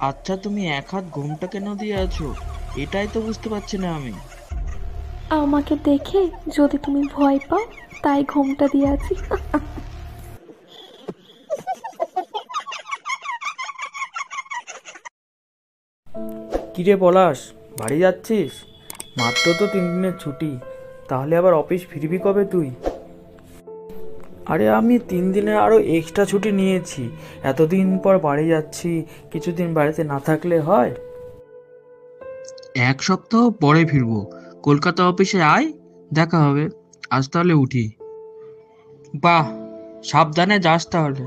আচ্ছা, তুমি এক হাত ঘোমটা কেন দিয়ে আছো? এটাই তো বুঝতে পারছি না আমি। আমাকে দেখে যদি তুমি ভয় পাও, তাই ঘোমটা দিয়ে আছি। কিরে পলাশ, বাড়ি যাচ্ছিস? মাত্র তো 3 দিনের ছুটি, তাহলে আবার অফিস ফিরবি কবে তুই? আরে আমি 3 দিনের আরও এক্সট্রা ছুটি নিয়েছি। এতদিন পর বাড়ি যাচ্ছি, কিছুদিন বাড়িতে না থাকলে হয়? এক সপ্তাহ পরে ফিরবো। কলকাতা অফিসে আয়, দেখা হবে। আজ তাহলে উঠি। বাহ, সাবধানে যাস তাহলে।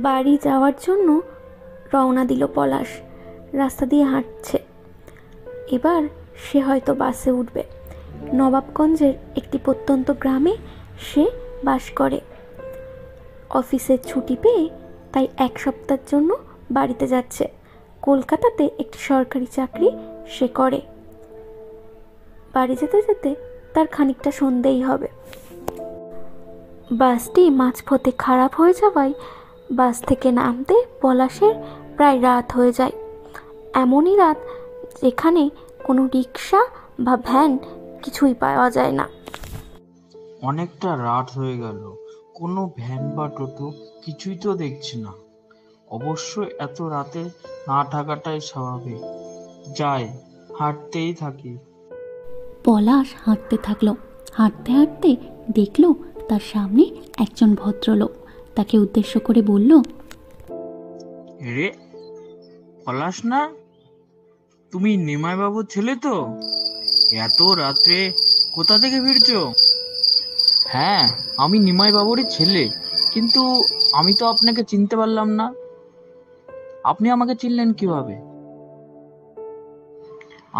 বাড়ি যাওয়ার জন্য রওনা দিল পলাশ। রাস্তা দিয়ে হাঁটছে। এবার সে হয়তো বাসে উঠবে। নবাবগঞ্জের একটি প্রত্যন্ত গ্রামে সে বাস করে। অফিসের ছুটি পেয়ে তাই এক সপ্তাহের জন্য বাড়িতে যাচ্ছে। কলকাতাতে একটি সরকারি চাকরি সে করে। বাড়ি যেতে যেতে তার খানিকটা সন্ধেই হবে। বাসটি মাঝপথে খারাপ হয়ে যাওয়ায় বাস থেকে নামতে পলাশের প্রায় রাত হয়ে যায়। এমনই রাত যেখানে কোনো রিক্সা বা ভ্যান কিছুই পাওয়া যায় না। অনেকটা রাত হয়ে গেল, কোনো ভ্যান বা টোটো কিছুই তো দেখছি না। অবশ্য এত রাতে না থাকাটাই স্বাভাবিক। যাই, হাঁটতেই থাকি। পলাশ হাঁটতে থাকলো। হাঁটতে হাঁটতে দেখলো তার সামনে একজন ভদ্রলোক। তাকে উদ্দেশ্য করে বলল, রে, পলাশ না? তুমি নিমাই বাবুর ছেলে তো? এত রাত্রে কোথা থেকে ফিরছো? হ্যাঁ, আমি নিমাই বাবুরই ছেলে, কিন্তু আমি তো আপনাকে চিনতে পারলাম না। আপনি আমাকে চিনলেন কিভাবে?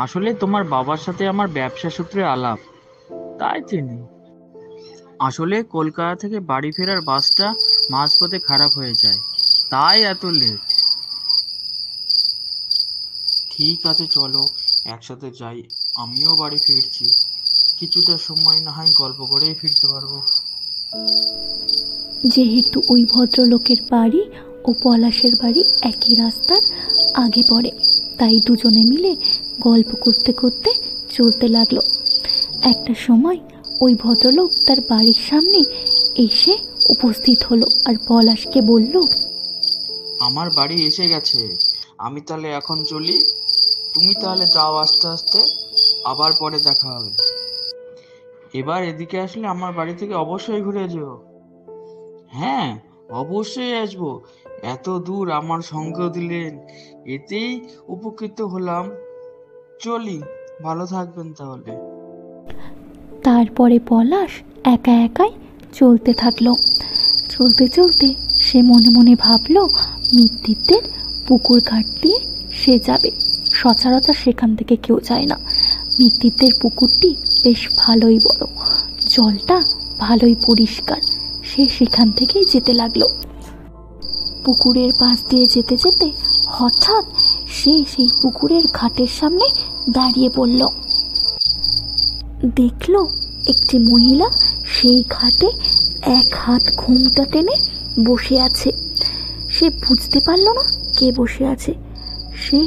আসলে তোমার বাবার সাথে আমার ব্যবসা সূত্রে আলাপ, তাই চিনি। আসলে কলকাতা থেকে বাড়ি ফেরার বাসটা মাঝপথে খারাপ হয়ে যায়, তাই এত লেট। ঠিক আছে, চলো একসাথে যাই। আমিও বাড়ি ফিরছি। কিছুটা সময় না হয় গল্প করেই ফিরতে পারবো। যেহেতু ওই ভদ্রলোকের বাড়ি ও পলাশের বাড়ি একই রাস্তার আগে পড়ে, তাই দুজনে মিলে গল্প করতে করতে চলতে লাগলো। একটা সময় ওই ভদ্রলোক তার বাড়ির সামনে এসে উপস্থিত হলো আর পলাশকে বলল, আমার বাড়ি এসে গেছে, আমি তাহলে এখন চলি। তুমি তাহলে যাও আস্তে আস্তে, আবার পরে দেখা হবে। এবার এদিকে আসলে আমার বাড়ি থেকে অবশ্যই ঘুরে যেও। হ্যাঁ, অবশ্যই আসবো। এত দূর আমার সঙ্গ দিলেন, এতেই উপকৃত হলাম। চলি, ভালো থাকবেন তাহলে। তারপরে পলাশ একা একাই চলতে থাকলো। চলতে চলতে সে মনে মনে ভাবল, মৃত্যুদের পুকুর ঘাট দিয়ে সে যাবে। সচরাচর সেখান থেকে কেউ যায় না। মৃত্যুদের পুকুরটি বেশ ভালোই বড়, জলটা ভালোই পরিষ্কার। সে সেখান থেকেই যেতে লাগলো। পুকুরের পাশ দিয়ে যেতে যেতে হঠাৎ সে সেই পুকুরের ঘাটের সামনে দাঁড়িয়ে পড়ল। দেখল একটি মহিলা সেই ঘাটে এক হাত ঘোমটা টেনে বসে আছে। সে বুঝতে পারল না কে বসে আছে। সে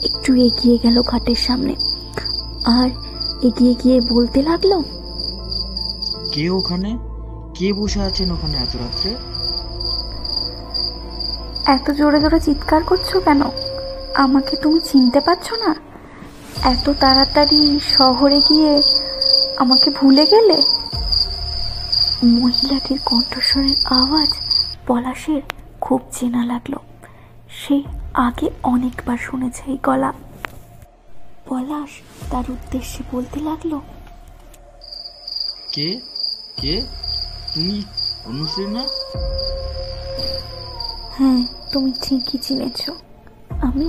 একটু এগিয়ে গেল ঘাটের সামনে আর এগিয়ে গিয়ে বলতে লাগলো, কে ওখানে? কে বসে আছেন ওখানে এত রাত্রে? এত জোরে জোরে চিৎকার করছো কেন? আমাকে তুমি চিনতে পারছো না? এত তাড়াতাড়ি শহরে গিয়ে আমাকে ভুলে গেলে? মহিলাটির কণ্ঠস্বরের আওয়াজ পলাশের খুব চেনা লাগলো। সে আগে অনেকবার শুনেছে এই গলা। পলাশ তার উদ্দেশ্যে বলতে লাগলো, কে? কে তুমি? অনুশ্রী না? হ্যাঁ, তুমি ঠিকই চিনেছ, আমি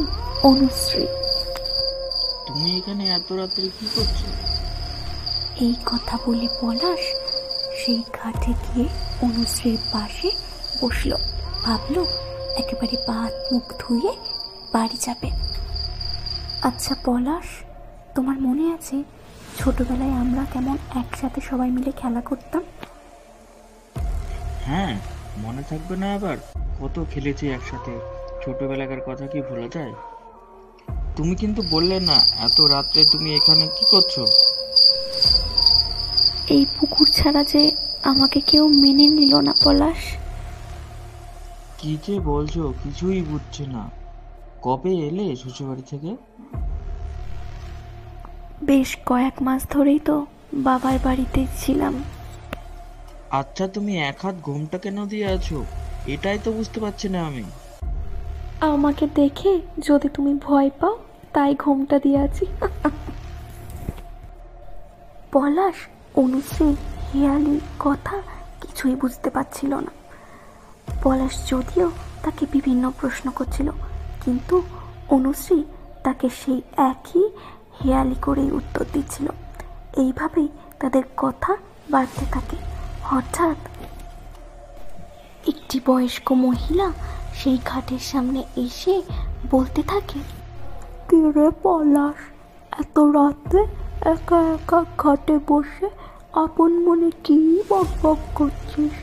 অনুশ্রী। তুমি এখানে এত রাত্রে কি করছো? এই কথা বলে পলাশ সেই ঘাটে গিয়ে অনুশ্রীর পাশে বসলো। ভাবলো একেবারে পা হাত মুখ ধুয়ে বাড়ি যাবে। আচ্ছা পলাশ, তোমার মনে আছে ছোটবেলায় আমরা কেমন একসাথে সবাই মিলে খেলা করতাম? হ্যাঁ, মনে থাকবে না আবার? কত খেলেছি একসাথে। ছোটবেলাকার কথা কি ভোলা যায়? তুমি কিন্তু বললে না এত রাত্রে তুমি এখানে কি করছো? এই পুকুর ছাড়া যে আমাকে কেউ মেনে নিল না পলাশ। কি যে বলছো, কিছুই বুঝছে না। কবে এলে শ্বশুরবাড়ি থেকে? বেশ কয়েক মাস ধরেই তো বাবার বাড়িতে ছিলাম। আচ্ছা, তুমি এক হাত ঘোমটা কেন দিয়ে আছো? এটাই তো বুঝতে পারছি না আমি। আমাকে দেখে যদি তুমি ভয় পাও তাই ঘোমটা দিয়ে আছি। পলাশ অনুশ্রী হেয়ালি কথা কিছুই বুঝতে পারছিল না। পলাশ যদিও তাকে বিভিন্ন প্রশ্ন করছিল, কিন্তু অনুশ্রী তাকে সেই একই হেয়ালি করেই উত্তর দিচ্ছিল। এইভাবেই তাদের কথা বাড়তে থাকে। হঠাৎ একটি বয়স্ক মহিলা সেই ঘাটের সামনে এসে বলতে থাকে, "কি রে পলাশ, এত রাতে একা একা ঘাটে বসে আপন মনে কি বকবক করছিস?"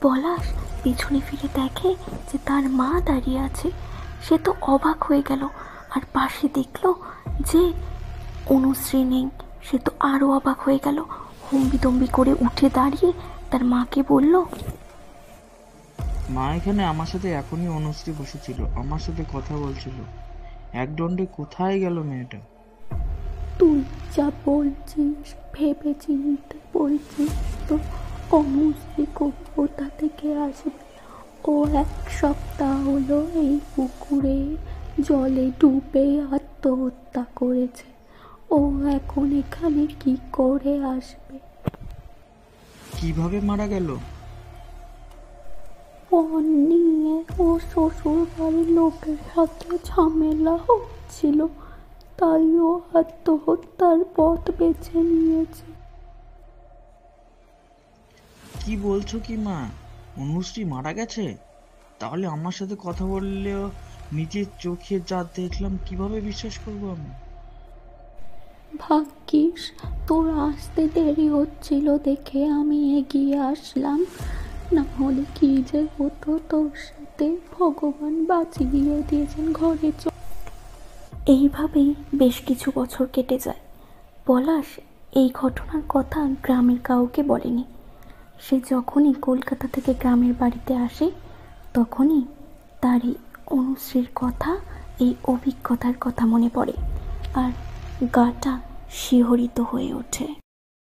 পলাশ পিছনে ফিরে দেখে যে তার মা দাঁড়িয়ে আছে। সে তো অবাক হয়ে গেল, আর পাশে দেখলো যে অনুশ্রী নেই। সে তো আরো অবাক হয়ে গেল। হম্বিতম্বি করে উঠে দাঁড়িয়ে তার মাকে বলল, মা, এখানে আমার সাথে এখনই অনুশ্রী বসেছিল, আমার সাথে কথা বলছিল। একদণ্ডে কোথায় গেল মেয়েটা? "তুই যা বলছিস ভেবে চিনতে বলছিস তো? অনুশ্রী কোথা থেকে আসবে? ও 1 সপ্তাহ হলো এই পুকুরে জলে ডুবে আত্মহত্যা করেছে। ও এখন এখানে কি করে আসবে?" কিভাবে মারা গেল? ফোন নিয়ে ও শ্বশুর বাড়ির লোকের সাথে ঝামেলা হচ্ছিল, তাই ও আত্মহত্যার পথ বেছে নিয়েছে। কি বলছো কি মা? অনুশ্রী মারা গেছে? তাহলে আমার সাথে কথা বললেও নিজের চোখে যা দেখলাম কিভাবে বিশ্বাস করবো আমি? ভাগ্যিস তোর আসতে দেরি হচ্ছিল দেখে আমি এগিয়ে আসলাম, না হলে কি যে হতো তোর সাথে ভগবান বাঁচিয়ে দিয়েছেন। ঘরে চল। এইভাবেই বেশ কিছু বছর কেটে যায়। পলাশ এই ঘটনার কথা গ্রামের কাউকে বলেনি। সে যখনই কলকাতা থেকে গ্রামের বাড়িতে আসে তখনই তার এই অনুশ্রীর কথা, এই অভিজ্ঞতার কথা মনে পড়ে, আর গাটা শিহরিত হয়ে ওঠে।